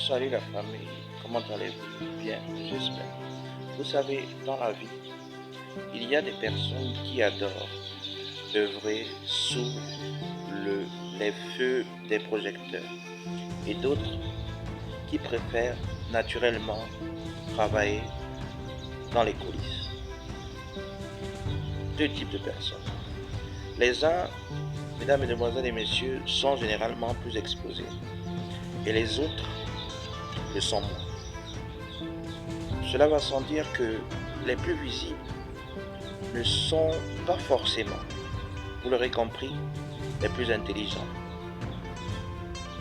Salut la famille, comment allez-vous? Bien, j'espère. Vous savez, dans la vie, il y a des personnes qui adorent œuvrer sous les feux des projecteurs et d'autres qui préfèrent naturellement travailler dans les coulisses. Deux types de personnes. Les uns, mesdames, mesdemoiselles et messieurs, sont généralement plus exposés et les autres le sont moins. Cela va sans dire que les plus visibles ne sont pas forcément, vous l'aurez compris, les plus intelligents,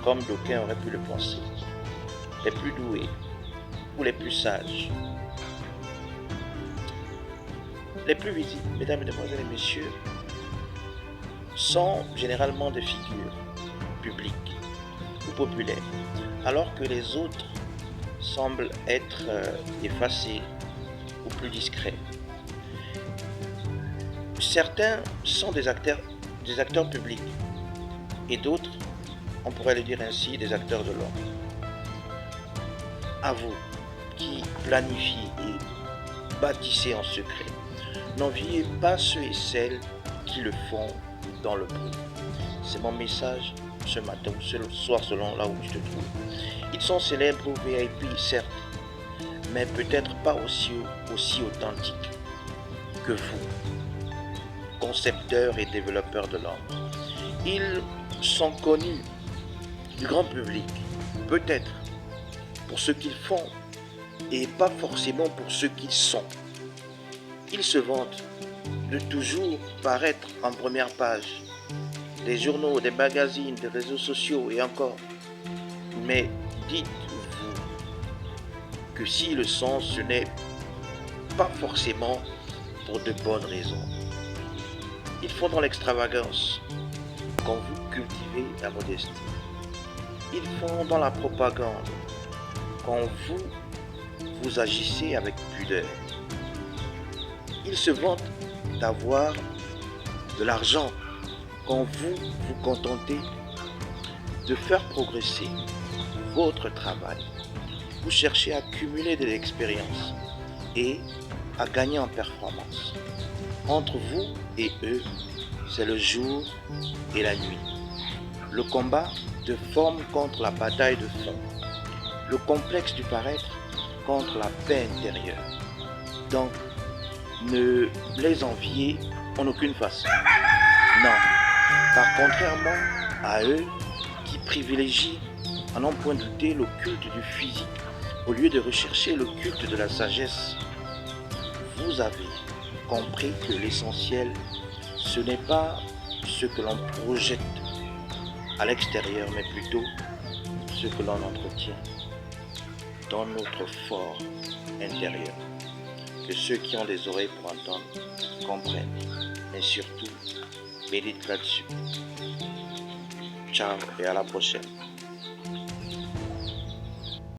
comme d'aucuns auraient pu le penser, les plus doués ou les plus sages. Les plus visibles, mesdames, mesdemoiselles et messieurs, sont généralement des figures publiques ou populaires, alors que les autres semblent être effacés ou plus discrets. Certains sont des acteurs publics et d'autres, on pourrait le dire ainsi, des acteurs de l'ombre. À vous qui planifiez et bâtissez en secret, n'enviez pas ceux et celles qui le font dans le bruit. C'est mon message ce matin ou ce soir selon là où je te trouve. Ils sont célèbres ou VIP, certes, mais peut-être pas aussi authentiques que vous, concepteurs et développeurs de l'ombre. Ils sont connus du grand public, peut-être pour ce qu'ils font et pas forcément pour ce qu'ils sont. Ils se vantent de toujours paraître en première page des journaux, des magazines, des réseaux sociaux et encore. Mais dites-vous que s'ils le sont, ce n'est pas forcément pour de bonnes raisons. Ils font dans l'extravagance quand vous cultivez la modestie. Ils font dans la propagande quand vous agissez avec pudeur. Ils se vantent d'avoir de l'argent quand vous vous contentez de faire progresser votre travail. Vous cherchez à accumuler de l'expérience et à gagner en performance. Entre vous et eux, c'est le jour et la nuit. Le combat de forme contre la bataille de fond. Le complexe du paraître contre la paix intérieure. Donc, ne les enviez en aucune façon. Non, car contrairement à eux qui privilégient, à n'en point douter, le culte du physique au lieu de rechercher le culte de la sagesse, vous avez compris que l'essentiel, ce n'est pas ce que l'on projette à l'extérieur, mais plutôt ce que l'on entretient dans notre fort intérieur. Que ceux qui ont des oreilles pour entendre comprennent, mais surtout, méditent là-dessus. Ciao et à la prochaine.